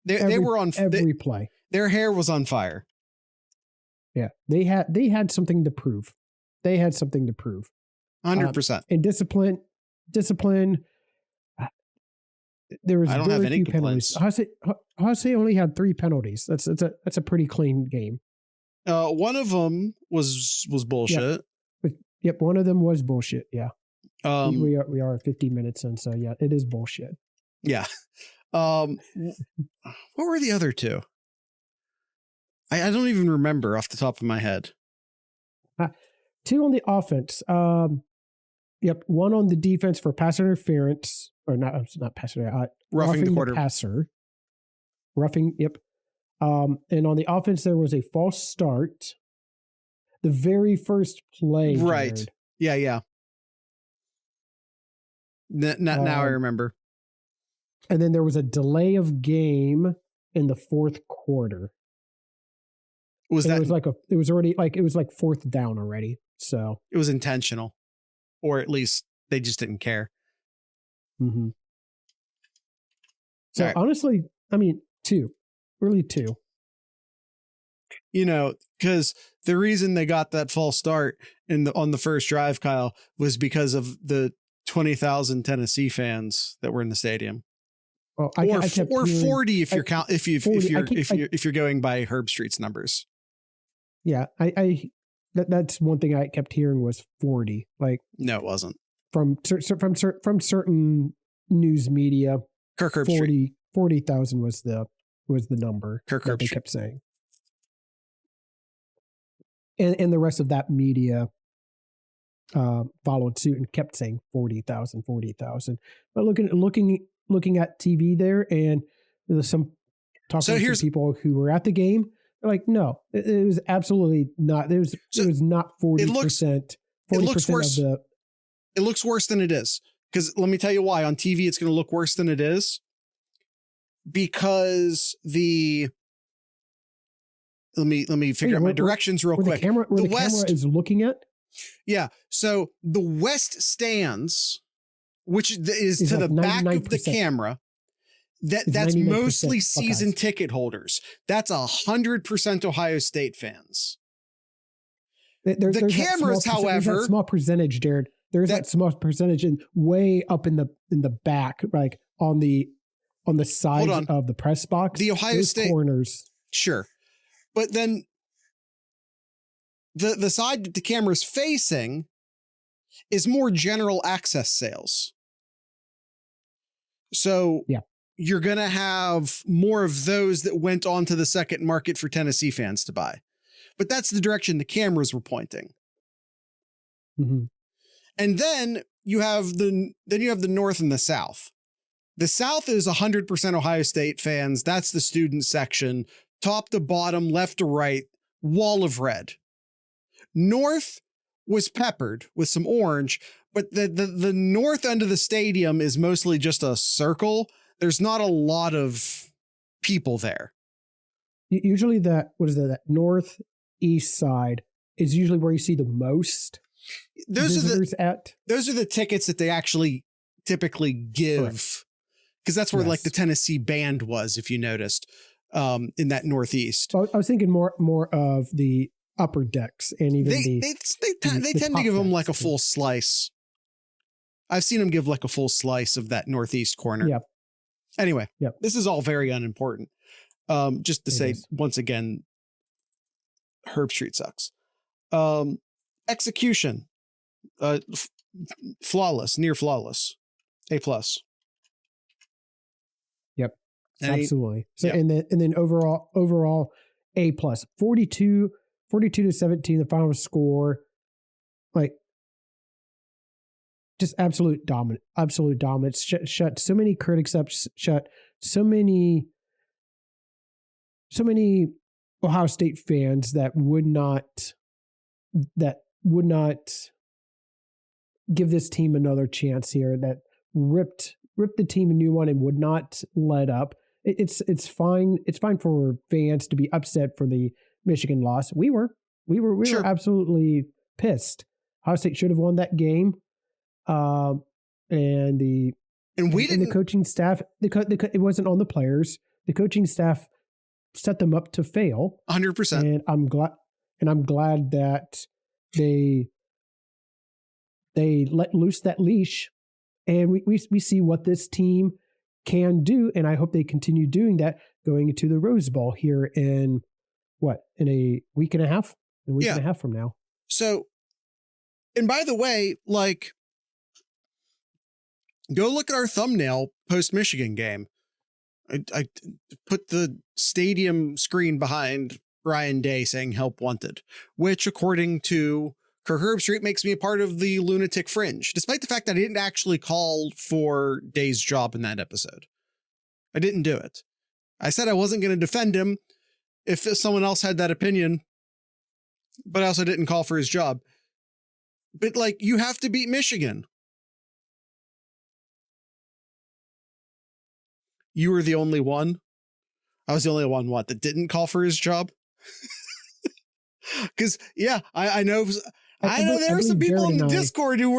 They were on every play. Their hair was on fire. Yeah, they had something to prove. They had something to prove. 100%. And discipline. There was I don't very have any few complaints. penalties. Ohio State only had 3 penalties. That's a pretty clean game. One of them was bullshit. Yep, one of them was bullshit. Yeah. We are 50 minutes in, so yeah, it is bullshit. Yeah. What were the other two? I don't even remember off the top of my head. 2 on the offense. Yep, 1 on the defense for pass interference, or not pass interference. Roughing the passer. Roughing. Yep. And on the offense, there was a false start. The very first play. Right. Jared. Yeah. Now I remember. And then there was a delay of game in the 4th quarter. It was like 4th down already. So it was intentional, or at least they just didn't care. Mm-hmm. So right. Honestly, I mean, 2. Because the reason they got that false start on the first drive, Kyle, was because of the 20,000 Tennessee fans that were in the stadium. Well, or 40 if you're going by Herb Street's numbers. Yeah, that's one thing I kept hearing was 40. Like, no, it wasn't from certain news media. Kirk Herbstreit. 40,000 was the number Kirk that they kept saying. And the rest of that media followed suit and kept saying 40,000. But looking at TV there, and there's some talking to people who were at the game, they're like, no, it was absolutely not. It was not 40%. 40% it looks worse. It looks worse than it is. Because let me tell you why. On TV, it's going to look worse than it is. Because let me figure out my directions real quick. The camera is looking at? Yeah. So the west stands, which is to the back of the camera, that's mostly season ticket holders. That's 100% Ohio State fans. There's cameras, however, there's that small percentage, Jared. There's that small percentage way up in the back, like on the sides of the press box. The Ohio State corners, sure, but then the side that the camera's facing is more general access sales. So yeah, you're gonna have more of those that went onto the second market for Tennessee fans to buy. But that's the direction the cameras were pointing. Mm-hmm. And then you have the North and the South. The South is 100% Ohio State fans. That's the student section, top to bottom, left to right, wall of red. North was peppered with some orange, but the north end of the stadium is mostly just a circle. There's not a lot of people there. Usually that northeast side is usually where you see the most visitors at. Those are the tickets that they actually typically give, because that's where like the Tennessee band was, if you noticed, in that northeast. I was thinking more of the upper decks, and even they tend to give them like a full slice. I've seen them give like a full slice of that northeast corner. Yep. Anyway, This is all very unimportant. Just to say once again, Herbstreit sucks. Execution, flawless, near flawless, A+. Yep, absolutely. So and then overall A+. 42 to 17, the final score. Like, just absolute dominance. Shut so many critics up. Shut so many Ohio State fans that would not give this team another chance here, that ripped the team a new one and would not let up. It's fine. It's fine for fans to be upset for the Michigan loss. We were absolutely pissed. Ohio State should have won that game. And the coaching staff, it wasn't on the players. The coaching staff set them up to fail. 100%. And I'm glad And I'm glad that they let loose that leash, and we see what this team can do. And I hope they continue doing that going into the Rose Bowl here in a week and a half from now. So, and by the way, like, go look at our thumbnail post Michigan game. I put the stadium screen behind Ryan Day saying help wanted, which according to Kirk Herbstreit makes me a part of the lunatic fringe, despite the fact that I didn't actually call for Day's job in that episode. I didn't do it. I said I wasn't going to defend him if someone else had that opinion, but I also didn't call for his job. But like, you have to beat Michigan. You were the only one. I was the only one, that didn't call for his job. Because I know there were some people in the Discord who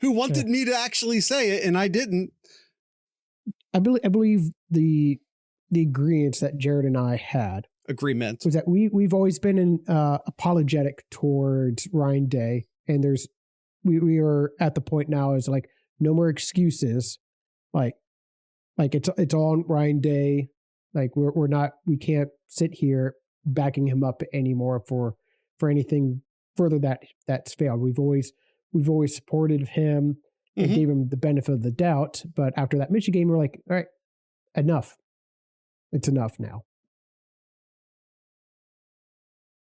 wanted me to actually say it, and I didn't. I believe the agreements that Jared and I had was that we've always been apologetic towards Ryan Day, and we are at the point now is like no more excuses, like it's all on Ryan Day. Like we can't sit here backing him up anymore for anything further that's failed. We've always supported him and gave him the benefit of the doubt. But after that Michigan game, we're like, all right, enough. It's enough now.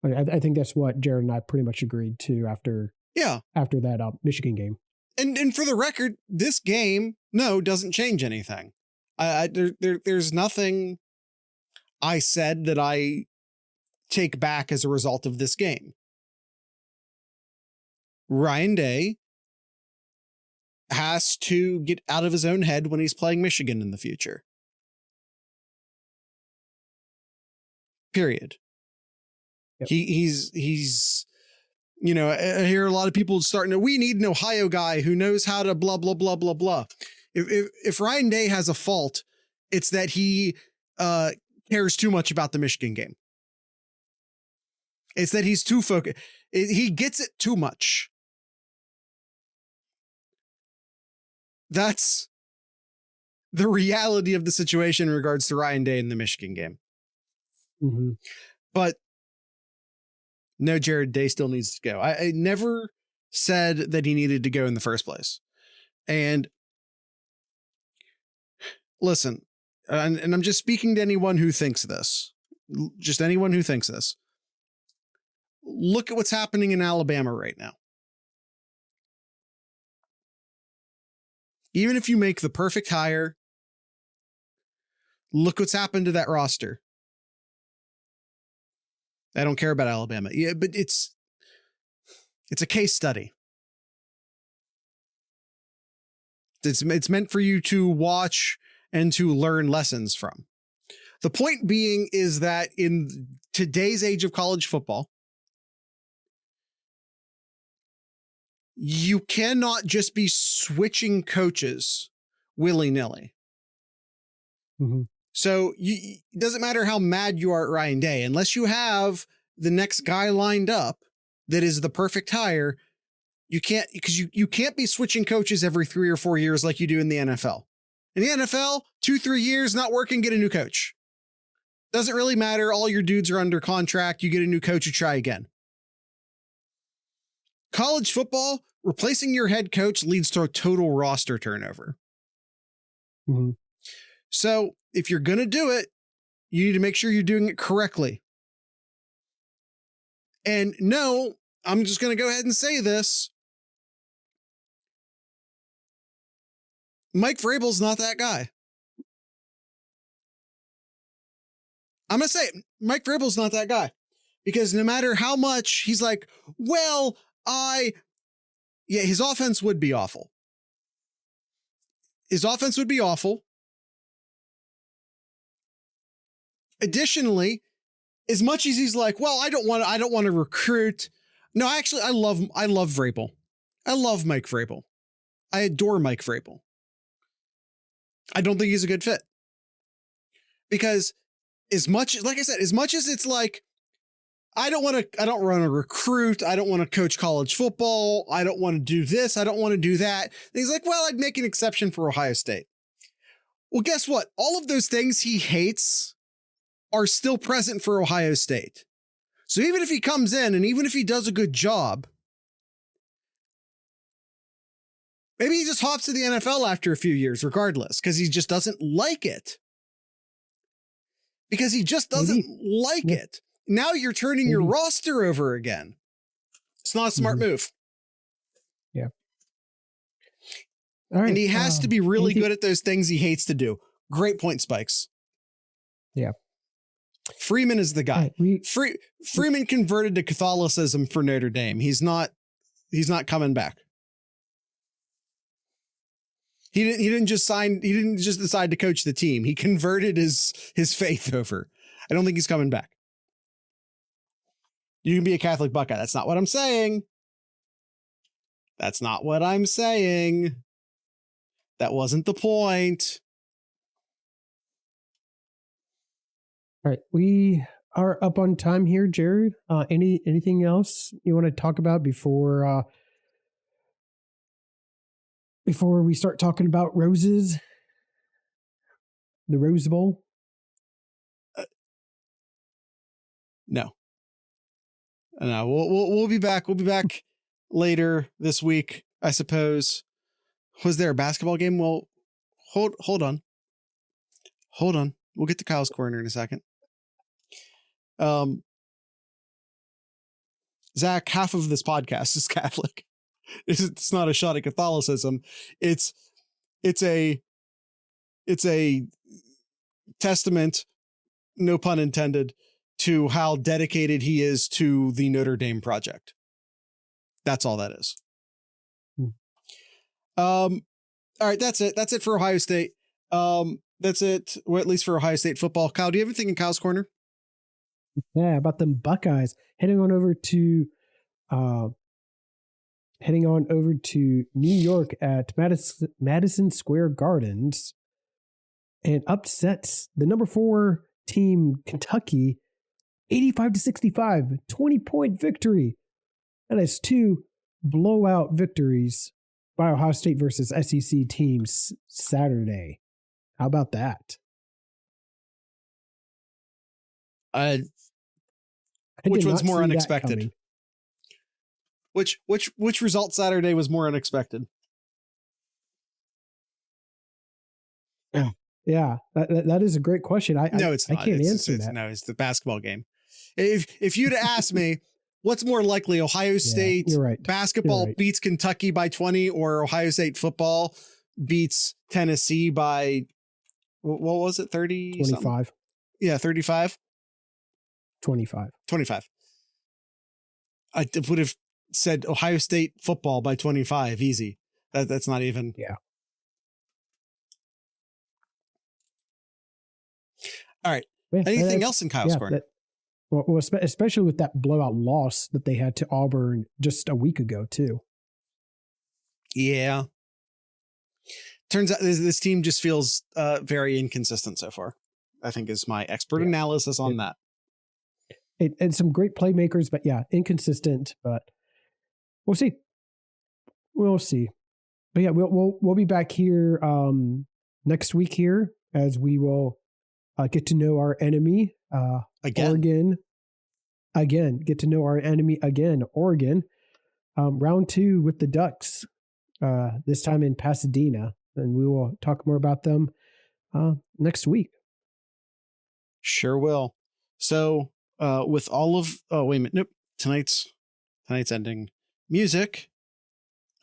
I think that's what Jared and I pretty much agreed to after that Michigan game. And for the record, this game doesn't change anything. There's nothing I said that I take back as a result of this game. Ryan Day has to get out of his own head when he's playing Michigan in the future. Period. Yep. He's I hear a lot of people starting to, we need an Ohio guy who knows how to blah, blah, blah, blah, blah. If Ryan Day has a fault, it's that he cares too much about the Michigan game. It's that he's too focused. He gets it too much. That's the reality of the situation in regards to Ryan Day in the Michigan game. Mm-hmm. But no, Jared Day still needs to go. I never said that he needed to go in the first place. And listen, and I'm just speaking to anyone who thinks this. Just anyone who thinks this. Look at what's happening in Alabama right now. Even if you make the perfect hire, look what's happened to that roster. I don't care about Alabama. Yeah, but it's a case study. It's meant for you to watch and to learn lessons from. The point being is that in today's age of college football, you cannot just be switching coaches willy-nilly. Mm-hmm. So it doesn't matter how mad you are at Ryan Day, unless you have the next guy lined up that is the perfect hire, you can't, because you can't be switching coaches every 3 or 4 years like you do in the NFL. In the NFL, 2-3 years, not working, get a new coach. Doesn't really matter. All your dudes are under contract. You get a new coach, you try again. College football, replacing your head coach leads to a total roster turnover. Mm-hmm. So if you're going to do it, you need to make sure you're doing it correctly. And no, I'm just going to go ahead and say this. Mike Vrabel's not that guy. I'm going to say it. Mike Vrabel's not that guy. Because no matter how much he's like, well, his offense would be awful. His offense would be awful. Additionally, as much as he's like, well, I don't want to recruit. No, actually, I love Vrabel. I love Mike Vrabel. I adore Mike Vrabel. I don't think he's a good fit. Because as much as it's like, I don't want to recruit. I don't want to coach college football. I don't want to do this. I don't want to do that. And he's like, well, I'd make an exception for Ohio State. Well, guess what? All of those things he hates are still present for Ohio State. So even if he comes in and even if he does a good job, maybe he just hops to the NFL after a few years, regardless, because he just doesn't like it. Because he just doesn't like it. Now you're turning your roster over again. It's not a smart move. Yeah. All right. And he has to be really good at those things he hates to do. Great point, Spikes. Yeah. Freeman is the guy. Freeman converted to Catholicism for Notre Dame. He's not coming back. He didn't just decide to coach the team. He converted his faith over. I don't think he's coming back. You can be a Catholic Buckeye. That's not what I'm saying. That's not what I'm saying. That wasn't the point. All right. We are up on time here, Jared. Anything else you want to talk about before we start talking about roses? The Rose Bowl? No. We'll be back. We'll be back later this week, I suppose. Was there a basketball game? Well, hold on. We'll get to Kyle's corner in a second. Zach, half of this podcast is Catholic. It's not a shot at Catholicism. It's a testament, no pun intended, to how dedicated he is to the Notre Dame project. That's all that is. All right, that's it. That's it for Ohio State. That's it, or at least for Ohio State football. Kyle, do you have anything in Kyle's corner? Yeah, about them Buckeyes heading on over to New York at Madison Square Gardens and upsets the number 4 team Kentucky 85-65, 20-point victory. That is 2 blowout victories by Ohio State versus SEC teams Saturday. How about that? Which one's more unexpected? Which result Saturday was more unexpected? Yeah, that is a great question. I can't answer that. No, it's the basketball game. If you'd asked me, what's more likely, Ohio State basketball beats Kentucky by 20 or Ohio State football beats Tennessee by, what was it, 30? 25. Something? Yeah, 35? 25. I would have said Ohio State football by 25, easy. That's not even. Yeah. All right. Anything else in Kyle's corner? Well, especially with that blowout loss that they had to Auburn just a week ago, too. Yeah. Turns out this team just feels very inconsistent so far, I think is my expert analysis on that. And some great playmakers, but inconsistent, but we'll see. But yeah, we'll be back here next week here as we will get to know our enemy, Oregon. Again, get to know our enemy again, Oregon. Round 2 with the Ducks, this time in Pasadena. And we will talk more about them next week. Sure will. So with all of, wait a minute. Nope. Tonight's ending music,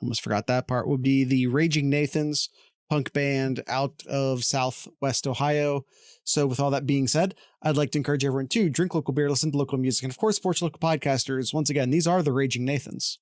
almost forgot that part, would be the Raging Nathans, punk band out of Southwest Ohio. So with all that being said, I'd like to encourage everyone to drink local beer, listen to local music, and of course, support your local podcasters. Once again, these are the Raging Nathans.